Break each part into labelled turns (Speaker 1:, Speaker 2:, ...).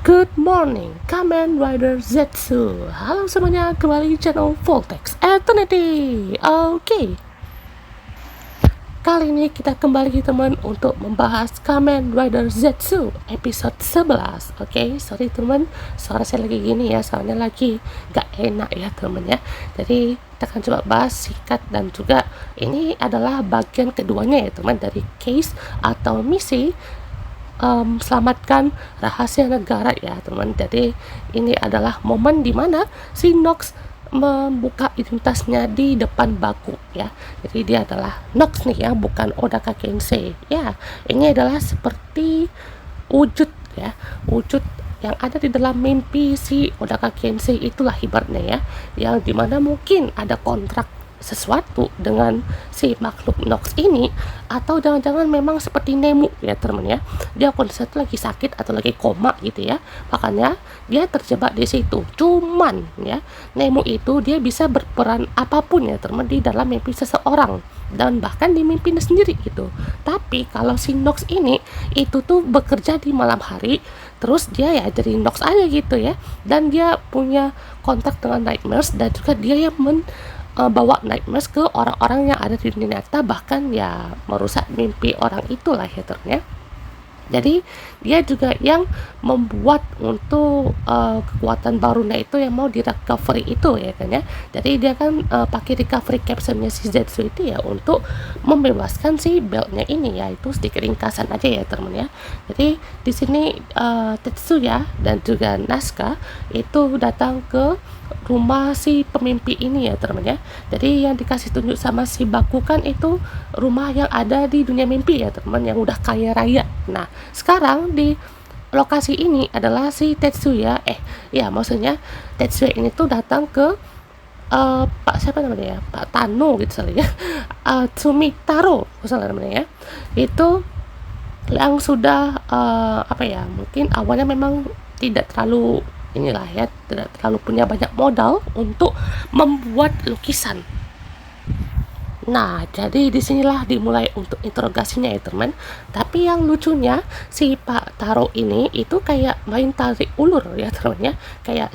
Speaker 1: Good morning, Kamen Rider Zetsu. Halo semuanya, kembali di channel Voltex Eternity. Oke, kali ini kita kembali teman untuk membahas Kamen Rider Zetsu episode 11. Oke, sorry teman, suara saya lagi gini ya, soalnya lagi gak enak ya teman ya. Jadi kita akan coba bahas singkat, dan juga ini adalah bagian keduanya ya teman, dari case atau misi selamatkan rahasia negara ya teman. Jadi ini adalah momen dimana si Nox membuka identitasnya di depan Baku ya. Jadi dia adalah Nox nih ya, bukan Odaka Kensei ya. Ini adalah seperti wujud ya, wujud yang ada di dalam mimpi si Odaka Kensei, itulah ibaratnya ya, yang dimana mungkin ada kontrak sesuatu dengan si makhluk Nox ini, atau jangan-jangan memang seperti Nemu ya teman ya, dia kondisi lagi sakit atau lagi koma gitu ya, makanya dia terjebak di situ. Cuman ya, Nemu itu dia bisa berperan apapun ya teman di dalam mimpi seseorang, dan bahkan di mimpinya sendiri gitu. Tapi kalau si Nox ini itu tuh bekerja di malam hari, terus dia ya jadi Nox aja gitu ya, dan dia punya kontak dengan nightmares, dan juga dia yang bawa nightmares ke orang-orang yang ada di dunia nyata, bahkan ya merusak mimpi orang itulah ya ternyata. Jadi dia juga yang membuat untuk kekuatan barunya itu yang mau di recovery itu ya kan ya. Jadi dia kan pakai recovery capsule-nya si Zetsu itu ya untuk membebaskan si beltnya ini ya. Itu sedikit ringkasan aja ya teman ya. Jadi di sini Tetsuya dan juga Naska itu datang ke rumah si pemimpi ini ya teman ya. Jadi yang dikasih tunjuk sama si Baku kan itu rumah yang ada di dunia mimpi ya teman, yang udah kaya raya. Nah sekarang di lokasi ini adalah si Tetsuya, maksudnya Tetsuya ini tuh datang ke Pak siapa namanya ya, Pak Tano gitu salah ya, Tsumitaro salah namanya ya, itu yang sudah mungkin awalnya memang tidak terlalu inilah ya, tidak terlalu punya banyak modal untuk membuat lukisan. Nah, jadi disinilah dimulai untuk interogasinya ya teman. Tapi yang lucunya si Pak Taro ini itu kayak main tarik ulur ya teman ya. Kayak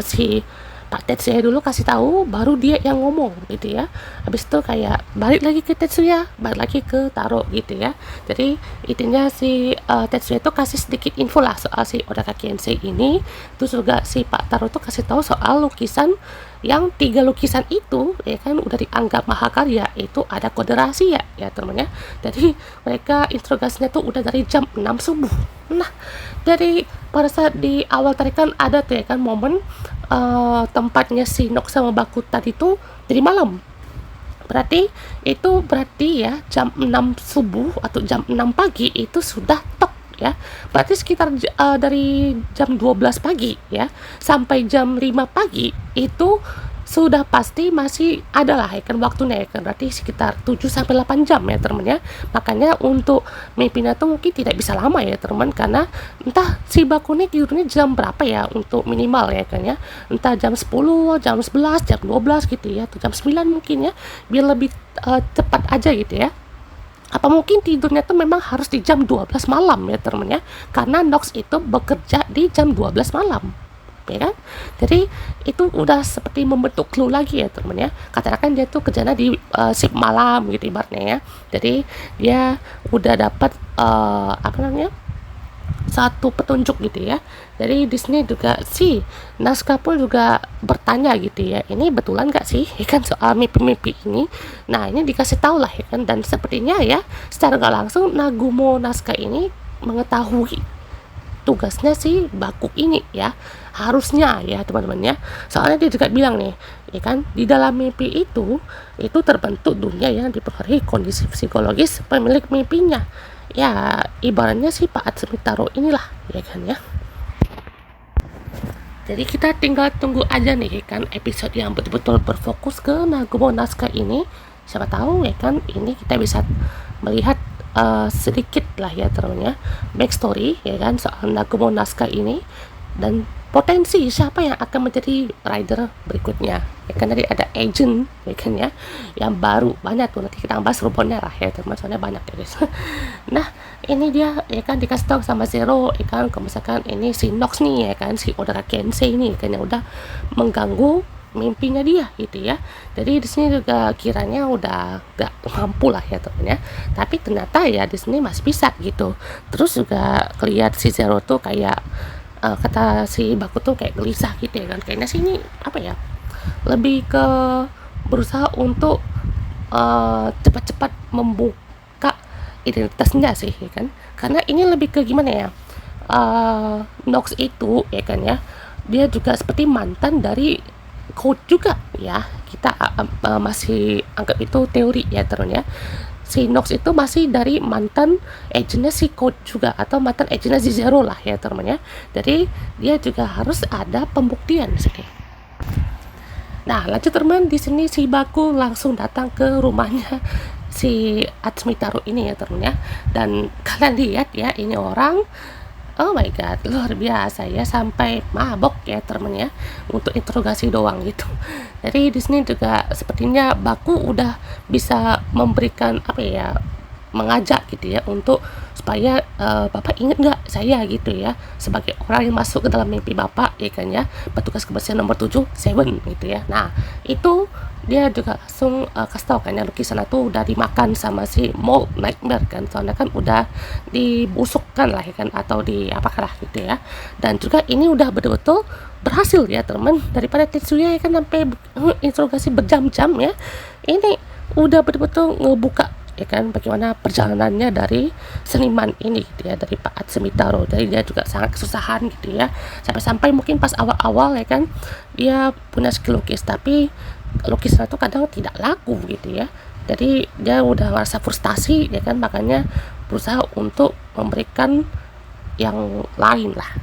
Speaker 1: si Pak Tetsuya dulu kasih tahu, baru dia yang ngomong gitu ya. Habis itu kayak balik lagi ke Tetsuya, balik lagi ke Taro gitu ya. Jadi intinya si Tetsuya itu kasih sedikit info lah soal si Odaka Kensei ini. Terus juga si Pak Taro tuh kasih tahu soal lukisan, yang 3 lukisan itu ya kan udah dianggap mahakarya, itu ada kode rahasia ya teman ya. Jadi mereka interogasinya tuh udah dari jam 6 subuh. Nah, dari pada saat di awal tadi kan ada tuh ya kan momen tempatnya si Nox sama Baku tadi tuh dari malam. Berarti ya jam 6 subuh atau jam 6 pagi itu sudah tok ya. Berarti sekitar dari jam 12 pagi ya sampai jam 5 pagi itu sudah pasti masih ada lah ya kan waktunya ya kan, berarti sekitar 7 sampai 8 jam ya teman ya. Makanya untuk mimpinya tuh mungkin tidak bisa lama ya teman, karena entah si Baku nih tidurnya jam berapa ya untuk minimal ya kan ya, entah jam 10, jam 11, jam 12 gitu ya, atau jam 9 mungkin ya, biar lebih cepat aja gitu ya. Apa mungkin tidurnya tuh memang harus di jam 12 malam ya teman ya, karena Nox itu bekerja di jam 12 malam ya kan. Jadi itu udah seperti membentuk clue lagi ya teman ya. Katakan dia tuh kerjanya di shift malam gitu ibaratnya ya. Jadi dia udah dapat satu petunjuk gitu ya. Jadi di sini juga si Naska pun juga bertanya gitu ya, ini betulan gak sih ya kan soal mimpi-mimpi ini. Nah ini dikasih tahu lah ya kan, dan sepertinya ya secara gak langsung Nagumo Naska ini mengetahui tugasnya si Baku ini ya, harusnya ya teman-teman ya. Soalnya dia juga bilang nih ya kan, di dalam mimpi itu terbentuk dunia yang dipengaruhi kondisi psikologis pemilik mimpinya ya. Ibaratnya si Pak Tsumitaro inilah ya kan ya. Jadi kita tinggal tunggu aja nih ya kan episode yang betul-betul berfokus ke Nagumo Naska ini. Siapa tahu ya kan ini kita bisa melihat sedikit lah ya teman ya backstory ya kan soal Nagumo Naska ini, dan potensi siapa yang akan menjadi rider berikutnya ya kan. Tadi ada agent ya kan ya, yang baru banyak tuh, nanti kita bahas rupanya lah ya teman, soalnya banyak ya guys. Nah ini dia ya kan, dikasih tahu sama Zero ya kan, kalau misalkan ini si Nox nih ya kan, si Odara Kensei nih kan, yang udah mengganggu mimpinya dia gitu ya. Jadi di sini juga kiranya udah gak mampu lah ya teman ya, tapi ternyata ya di sini masih bisa gitu. Terus juga kelihatan si Zero tuh kayak kata si Baku tuh kayak gelisah gitu ya kan, kayaknya sih ini apa ya, lebih ke berusaha untuk cepat-cepat membuka identitasnya sih ya kan, karena ini lebih ke gimana ya, Nox itu ya kan ya, dia juga seperti mantan dari coach juga ya, kita masih anggap itu teori ya teman ya. Si Nox itu masih dari mantan agentnya si coach juga, atau mantan agentnya si Zero lah ya teman ya. Jadi dia juga harus ada pembuktian di sini. Nah lanjut teman, di sini si Baku langsung datang ke rumahnya si Atsumitaro ini ya teman ya. Dan kalian lihat ya, ini orang, oh my god, luar biasa ya, sampai mabok ya teman ya, untuk interogasi doang gitu. Jadi di sini juga sepertinya Baku udah bisa memberikan apa ya, mengajak gitu ya, untuk supaya Bapak ingat nggak saya gitu ya, sebagai orang yang masuk ke dalam mimpi Bapak ya kan ya, petugas kebersihan nomor 7 Seven gitu ya. Nah itu dia juga langsung kasih tau kan ya, lukisan itu udah dimakan sama si Mold Nightmare kan, soalnya kan udah dibusukkan lah ya kan, atau di apalah gitu ya. Dan juga ini udah betul-betul berhasil ya teman, daripada Tetsuya ya kan sampai interogasi berjam-jam ya, ini udah betul-betul ngebuka ya kan, bagaimana perjalanannya dari seniman ini gitu ya, dari Pak Atsumitaro. Jadi dia juga sangat kesusahan gitu ya, sampai-sampai mungkin pas awal-awal ya kan, dia punya skill lukis, tapi lukisan itu kadang tidak laku gitu ya. Jadi dia udah merasa frustasi ya kan, makanya berusaha untuk memberikan yang lain lah.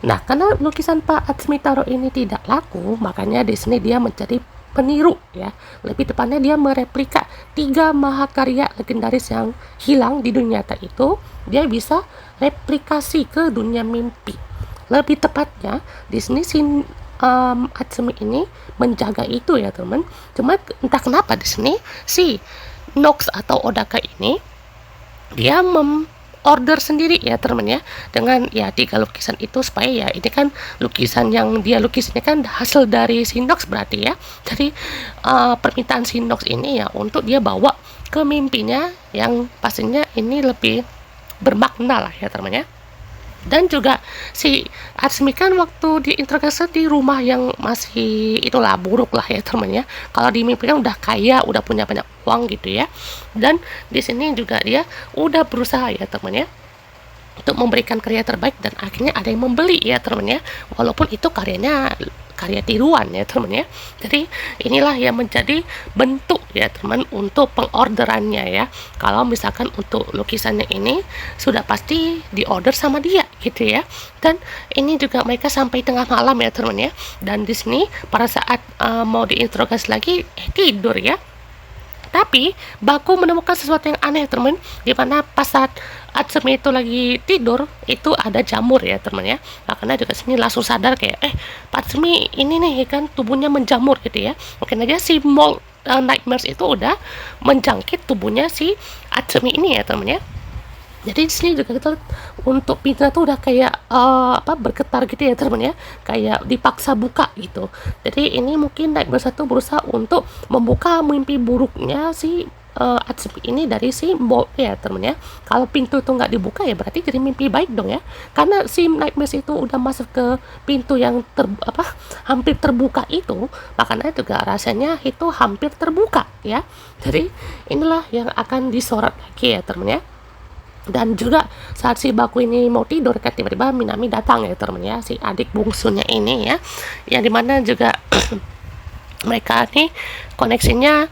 Speaker 1: Nah karena lukisan Pak Atsumitaro ini tidak laku, makanya di sini dia menjadi peniru ya, lebih tepatnya dia mereplika 3 mahakarya legendaris yang hilang di dunia nyata itu, dia bisa replikasi ke dunia mimpi. Lebih tepatnya di sini si Atsumi ini menjaga itu ya teman. Cuma entah kenapa di sini si Nox atau Odaka ini dia order sendiri ya teman ya, dengan ya 3 lukisan itu, supaya ya ini kan lukisan yang dia lukis ini kan hasil dari si Nox berarti ya. Jadi permintaan si Nox ini ya untuk dia bawa ke mimpinya, yang pastinya ini lebih bermakna lah ya teman ya. Dan juga si Atsumi kan waktu diinterogasi di rumah yang masih itulah buruk lah ya teman ya. Kalau di mimpi kan udah kaya, udah punya banyak uang gitu ya. Dan di sini juga dia udah berusaha ya teman ya, untuk memberikan karya terbaik, dan akhirnya ada yang membeli ya teman ya, walaupun itu karyanya karya tiruan ya teman ya. Jadi inilah yang menjadi bentuk ya teman untuk pengorderannya ya. Kalau misalkan untuk lukisannya ini sudah pasti diorder sama dia gitu ya. Dan ini juga mereka sampai tengah malam ya teman ya. Dan di sini pada saat mau diinterogasi lagi tidur ya. Tapi Baku menemukan sesuatu yang aneh teman, di mana pas saat Atsumi itu lagi tidur itu ada jamur ya teman ya. Makanya juga sini langsung sadar kayak Pak Atsumi ini nih kan tubuhnya menjamur gitu ya. Mungkin aja si Mold Nightmares itu udah menjangkit tubuhnya si Atsumi ini ya teman ya. Jadi di sini juga kita untuk pintunya tuh udah kayak bergetar gitu ya teman ya, kayak dipaksa buka gitu. Jadi ini mungkin Nightmare 1 berusaha untuk membuka mimpi buruknya si Atsumi ini dari si Mold ya teman ya. Kalau pintu itu nggak dibuka ya berarti jadi mimpi baik dong ya, karena si Nightmare itu udah masuk ke pintu yang hampir terbuka itu, makanya juga rasanya itu hampir terbuka ya. Jadi inilah yang akan disorot lagi ya teman ya. Dan juga saat si Baku ini mau tidur kan tiba-tiba Minami datang ya teman ya, si adik bungsunya ini ya, yang dimana juga mereka nih koneksinya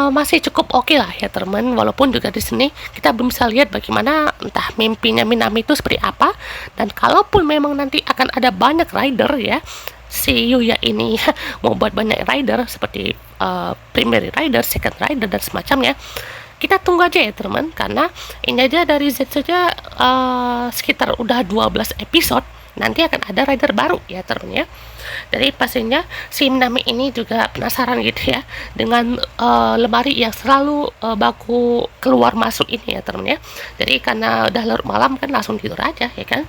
Speaker 1: masih cukup oke lah ya teman, walaupun juga di sini kita belum bisa lihat bagaimana entah mimpinya Minami itu seperti apa. Dan kalaupun memang nanti akan ada banyak rider ya, si Yuya ini mau buat banyak rider seperti primary rider, second rider dan semacamnya, kita tunggu aja ya teman, karena ini aja dari Z saja sekitar udah 12 episode nanti akan ada rider baru ya teman ya. Jadi pastinya si Nami ini juga penasaran gitu ya dengan lemari yang selalu baku keluar masuk ini ya teman ya. Jadi karena udah larut malam kan langsung tidur aja ya kan.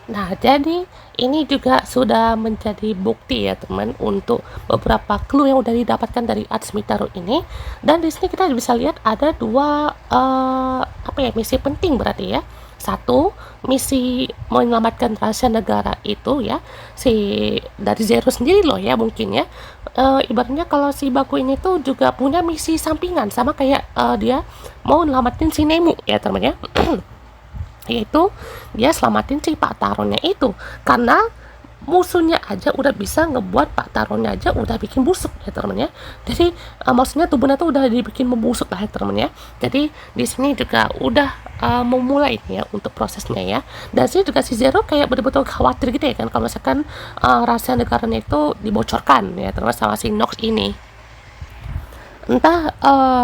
Speaker 1: Nah, jadi ini juga sudah menjadi bukti ya teman untuk beberapa clue yang udah didapatkan dari Adsmitaro ini. Dan di sini kita bisa lihat ada dua misi penting berarti ya. Satu, misi menyelamatkan rahasia negara itu ya, si dari Zero sendiri loh ya mungkin ya. Ibaratnya kalau si Baku ini tuh juga punya misi sampingan sama kayak dia mau nyelamatin si Nemu ya teman ya. Yaitu dia selamatin si Pak Taronnya itu, karena musuhnya aja udah bisa ngebuat Pak Taronnya aja udah bikin busuk ya teman ya. Jadi maksudnya tubuhnya tuh udah dibikin membusuk lah ya teman ya. Jadi di sini juga udah memulai ini ya untuk prosesnya ya. Dan sini juga si Zero kayak betul-betul khawatir gitu ya kan kalau misalkan rahasia negaranya itu dibocorkan ya terus sama si Nox ini. Entah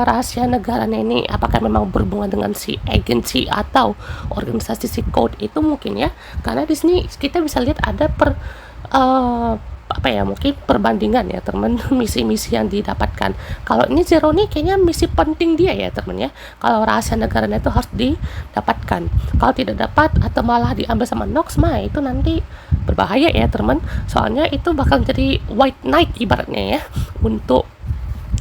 Speaker 1: rahasia negaranya ini apakah memang berhubungan dengan si agensi atau organisasi si Code itu mungkin ya, karena di sini kita bisa lihat ada mungkin perbandingan ya teman misi-misi yang didapatkan. Kalau ini Zero nih kayaknya misi penting dia ya teman ya, kalau rahasia negaranya itu harus didapatkan. Kalau tidak dapat atau malah diambil sama Nox mah itu nanti berbahaya ya teman, soalnya itu bakal jadi White Knight ibaratnya ya untuk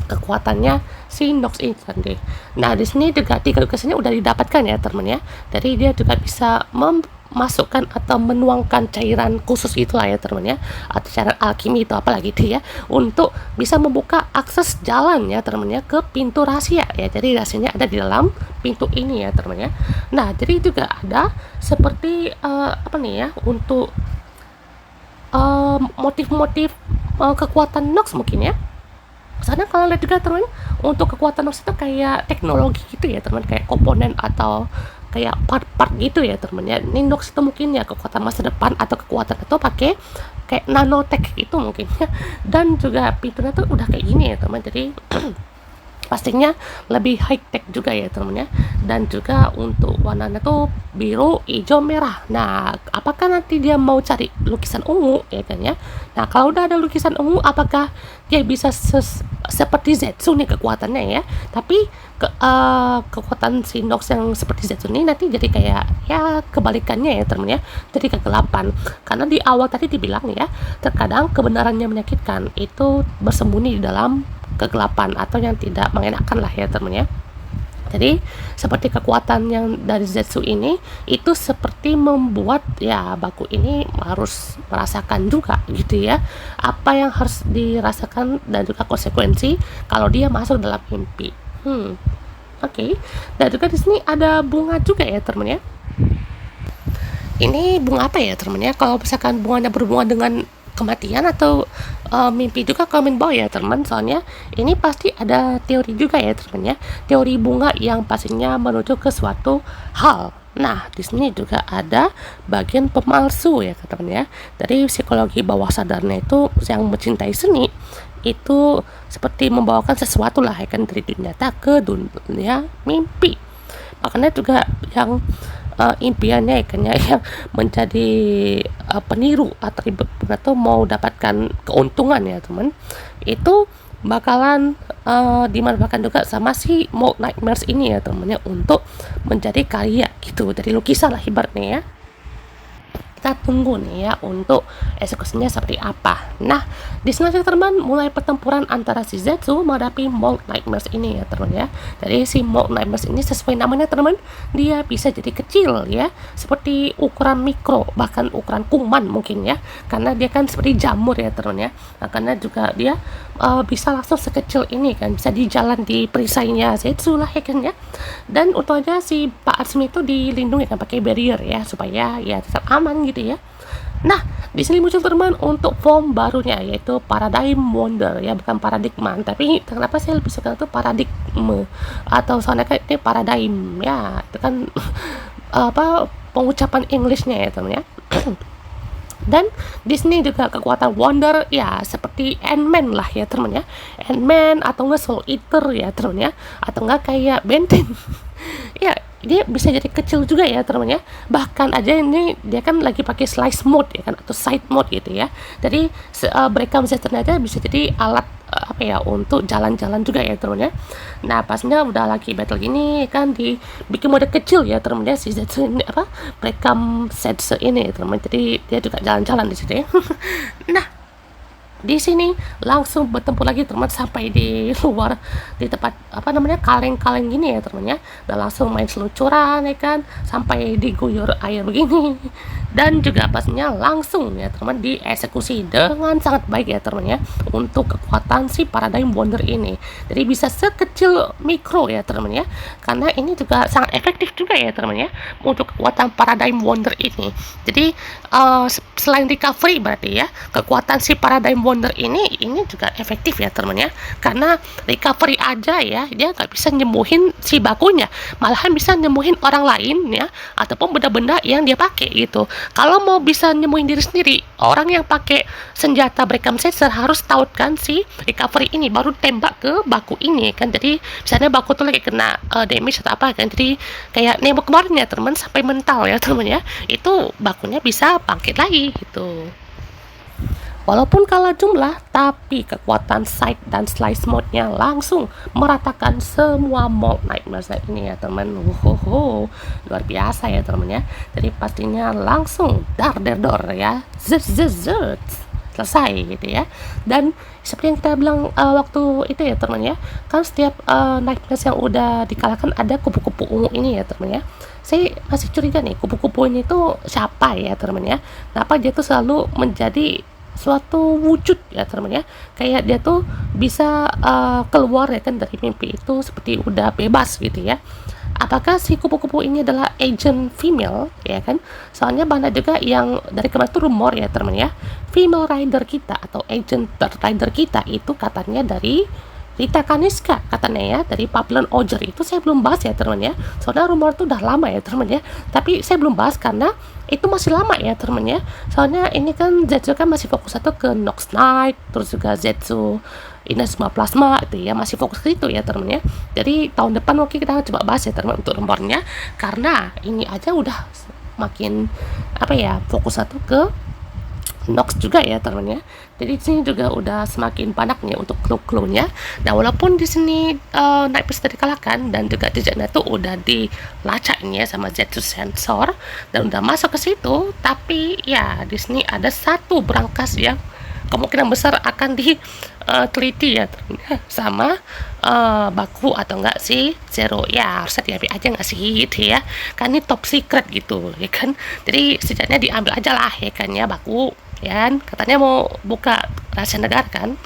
Speaker 1: kekuatannya si Nox ini tadi. Nah di sini juga tiga lukisannya udah didapatkan ya teman ya. Jadi dia juga bisa memasukkan atau menuangkan cairan khusus itulah ya teman ya, atau cairan alkimi itu apalagi dia untuk bisa membuka akses jalan ya teman ya ke pintu rahasia ya. Jadi rahasianya ada di dalam pintu ini ya teman ya. Nah jadi juga ada seperti untuk motif-motif kekuatan Nox mungkin ya. Karena kalau lihat juga teman untuk kekuatan Nox itu kayak teknologi gitu ya teman, kayak komponen atau kayak part-part gitu ya teman ya. Ini Nox itu mungkin ya kekuatan masa depan atau kekuatan itu pakai kayak nanotech gitu mungkin ya. Dan juga pintunya tuh udah kayak gini ya teman, jadi pastinya lebih high tech juga ya teman ya. Dan juga untuk warnanya tuh biru, hijau, merah. Nah apakah nanti dia mau cari lukisan ungu ya kan ya. Nah kalau udah ada lukisan ungu apakah dia bisa seperti Zetsu nih kekuatannya ya, tapi kekuatan si Nox yang seperti Zetsu ini nanti jadi kayak ya kebalikannya ya teman ya, jadi kegelapan. Karena di awal tadi dibilang ya, terkadang kebenarannya menyakitkan itu bersembunyi di dalam kegelapan atau yang tidak mengenakan lah ya teman ya. Jadi seperti kekuatan yang dari Zetsu ini itu seperti membuat ya Baku ini harus merasakan juga gitu ya apa yang harus dirasakan dan juga konsekuensi kalau dia masuk dalam mimpi. Oke. Dan juga di sini ada bunga juga ya teman ya. Ini bunga apa ya teman ya? Kalau misalkan bunganya berhubungan dengan kematian atau mimpi juga komen bawah ya teman, soalnya ini pasti ada teori juga ya teman ya, teori bunga yang pastinya menuju ke suatu hal. Nah di sini juga ada bagian pemalsu ya teman ya, dari psikologi bawah sadarnya itu yang mencintai seni itu seperti membawakan sesuatu lah ya kan, dari dunia nyata ke dunia mimpi. Makanya juga yang impiannya ya yang menjadi peniru atau mau dapatkan keuntungan ya teman, itu bakalan dimanfaatkan juga sama si Mold Nightmares ini ya temennya untuk menjadi karya gitu dari lukisan lah ibaratnya ya. Kita tunggu nih ya untuk eksekusinya seperti apa. Nah di sini teman mulai pertempuran antara si Zetsu menghadapi Mold Nightmares ini ya teman ya. Jadi si Mold Nightmares ini sesuai namanya teman, dia bisa jadi kecil ya, seperti ukuran mikro bahkan ukuran kuman mungkin ya, karena dia kan seperti jamur ya teman ya. Nah, karena juga dia bisa langsung sekecil ini kan, bisa di jalan di perisainya Zetsu lah ya kan ya. Dan untungnya si Pak Atsumi itu dilindungi kan pakai barrier ya supaya ya tetap aman gitu ya. Nah di sini muncul teman untuk form barunya yaitu Paradigm Wonder ya, bukan paradigma, tapi kenapa saya lebih suka itu paradigma atau soalnya kayak ini paradigm ya, itu kan pengucapan Englishnya ya teman ya. Dan di sini juga kekuatan Wonder ya seperti Ant-Man lah ya teman ya, Ant-Man atau enggak Soul Eater ya teman ya, atau enggak kayak Benten. Ya dia bisa jadi kecil juga ya teman ya, bahkan aja ini dia kan lagi pakai slice mode ya kan, atau side mode gitu ya. Jadi Breakdown ternyata bisa jadi alat apa ya, untuk jalan-jalan juga ya teman ya. Nah pasnya udah lagi battle gini kan dibikin mode kecil ya teman ya, si Zetsu ini apa, Breakdown Zetsu ini teman, jadi dia juga jalan-jalan di sini. Nah di sini langsung bertempur lagi teman sampai di luar, di tempat apa namanya, kaleng-kaleng gini ya teman ya, dan langsung main seluncuran ya kan sampai diguyur air begini. Dan juga pastinya langsung ya teman dieksekusi dengan sangat baik ya teman ya untuk kekuatan si Paradigm Wonder ini. Jadi bisa sekecil mikro ya teman ya, karena ini juga sangat efektif juga ya teman ya untuk kekuatan Paradigm Wonder ini. Jadi selain recovery berarti ya, kekuatan si Paradigm Wonder ini juga efektif ya teman ya, karena recovery aja ya dia nggak bisa nyembuhin si bakunya, malahan bisa nyembuhin orang lain ya, ataupun benda-benda yang dia pakai gitu. Kalau mau bisa nyembuhin diri sendiri, orang yang pakai senjata Breakdown Sensor harus tautkan si recovery ini baru tembak ke baku ini kan. Jadi misalnya baku tuh lagi kena damage atau apa kan, jadi kayak nembak kemarin ya teman sampai mental ya teman ya, itu bakunya bisa bangkit lagi gitu. Walaupun kalah jumlah, tapi kekuatan side dan slice mode-nya langsung meratakan semua Mold Nightmares ini ya teman. Luar biasa ya teman ya. Jadi pastinya langsung dar ya, zet selesai gitu ya. Dan seperti yang kita bilang waktu itu ya teman ya, kan setiap Nightmares yang udah dikalahkan ada kupu-kupu ungu ini ya teman ya. Saya masih curiga nih, kupu-kupu ini tuh siapa ya teman ya, kenapa dia tuh selalu menjadi suatu wujud ya teman ya, kayak dia tuh bisa keluar ya kan dari mimpi itu seperti udah bebas gitu ya. Apakah si kupu-kupu ini adalah agent female ya kan, soalnya banyak juga yang dari kemarin tuh rumor ya teman ya, female rider kita atau agent rider kita itu katanya dari Rita Kaniska katanya ya, dari Papillon Oger. Itu saya belum bahas ya teman ya, soalnya rumor itu udah lama ya teman ya, tapi saya belum bahas karena itu masih lama ya teman ya. Soalnya ini kan Zetsu kan masih fokus satu ke Nox Knight, terus juga Zetsu Inazuma Plasma itu ya, masih fokus ke itu ya teman ya. Jadi tahun depan mungkin kita coba bahas ya teman untuk rumornya, karena ini aja udah makin apa ya, fokus satu ke Nox juga ya teman ya. Jadi di sini juga udah semakin panaknya untuk clue-cluenya. Nah walaupun di sini Nightmares sudah dikalahkan dan juga jejaknya tuh udah dilacaknya ya sama Zetsu Sensor dan udah masuk ke situ, tapi ya di sini ada satu brankas yang kemungkinan besar akan diteliti ya sama Baku atau enggak si Zero. Ya harusnya diambil aja nggak sih gitu ya, kan ini top secret gitu ya kan, jadi setidaknya diambil aja lah ya kan ya Baku ya, katanya mau buka rahasia negara kan.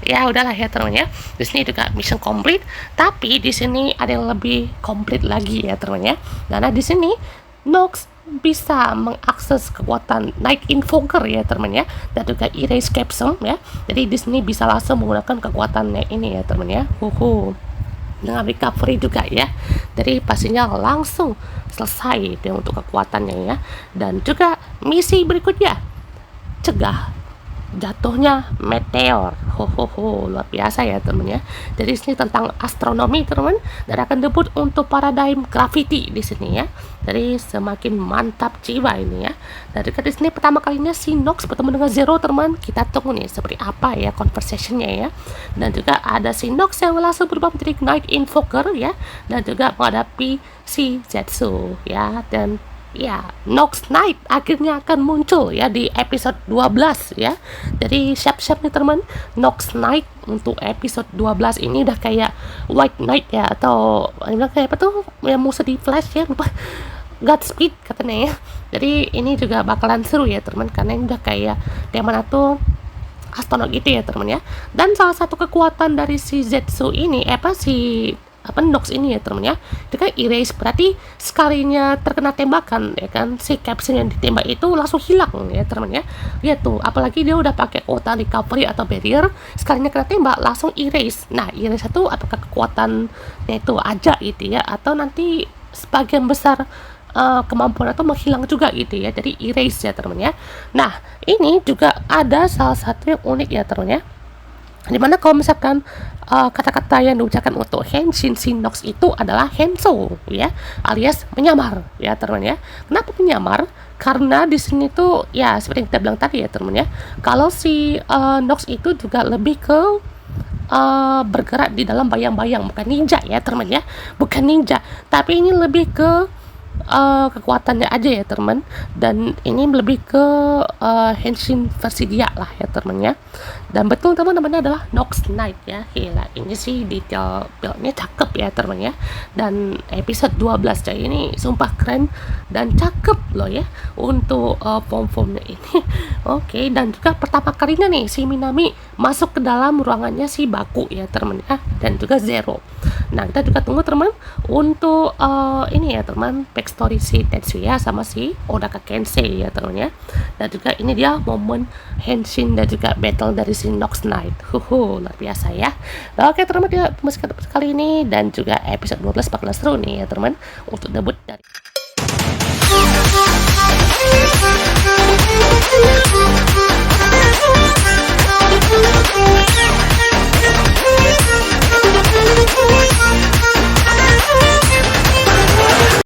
Speaker 1: Ya udahlah ya teman ya, di sini juga mission complete, tapi di sini ada yang lebih komplit lagi ya teman ya. Karena di sini Nox bisa mengakses kekuatan Night Invoker ya teman ya, dan juga Erase Capsule ya. Jadi di sini bisa langsung menggunakan kekuatannya ini ya teman ya. Dengan recovery juga ya. Jadi pastinya langsung selesai dengan untuk kekuatannya ya. Dan juga misi berikutnya, cegah jatuhnya meteor. Luar biasa ya teman ya. Jadi sini tentang astronomi teman, dan akan debut untuk Paradigm Gravity di sini ya. Jadi semakin mantap jiwa ini ya. Dan juga di sini pertama kalinya si Nox bertemu dengan Zero teman. Kita tunggu nih seperti apa ya conversationnya ya. Dan juga ada si Nox yang langsung berubah menjadi Night Invoker ya, dan juga menghadapi si Zetsu ya. Dan ya Nox Knight akhirnya akan muncul ya di episode 12 ya. Jadi siap-siap nih teman, Nox Knight untuk episode 12 ini udah kayak White Knight ya, atau kayak apa tuh yang musuh di Flash ya, lupa, Godspeed katanya ya. Jadi ini juga bakalan seru ya teman, karena ini udah kayak dia mana tuh astronot gitu ya teman ya. Dan salah satu kekuatan dari si Zetsu ini Nox ini ya teman ya, itu kan erase, berarti sekalinya terkena tembakan ya kan, si capsule yang ditembak itu langsung hilang ya teman ya. Lihat tuh, apalagi dia udah pakai kekuatan recovery atau barrier, sekalinya kena tembak langsung erase. Nah erase itu apakah kekuatannya itu aja gitu ya, atau nanti sebagian besar kemampuan atau menghilang juga gitu ya, jadi erase ya teman ya. Nah ini juga ada salah satu yang unik ya teman ya, dimana kalau misalkan kata-kata yang diucapkan untuk Henshin Shinox itu adalah Henso ya, alias menyamar ya teman ya. Kenapa menyamar? Karena di sini tuh ya seperti yang kita bilang tadi ya teman ya, kalau si Nox itu juga lebih ke bergerak di dalam bayang-bayang, bukan ninja ya teman ya, bukan ninja, tapi ini lebih ke kekuatannya aja ya teman, dan ini lebih ke Henshin versi dia lah ya teman ya. Dan betul teman, namanya adalah Nox Knight ya. Gila, ini sih detail buildnya cakep ya teman ya, dan episode 12 coy, ini sumpah keren dan cakep loh ya untuk form-formnya ini. Oke, dan juga pertama kalinya nih si Minami masuk ke dalam ruangannya si Baku ya teman ya, dan juga Zero. Nah kita juga tunggu teman untuk ini ya teman, backstory si Tetsuya sama si Odaka Kensei ya teman ya. Dan juga ini dia momen Henshin dan juga battle dari si Nox Knight. Luar biasa ya. Nah, oke teman, dia musik kali ini dan juga episode 12 bakal seru nih ya teman, untuk debut dari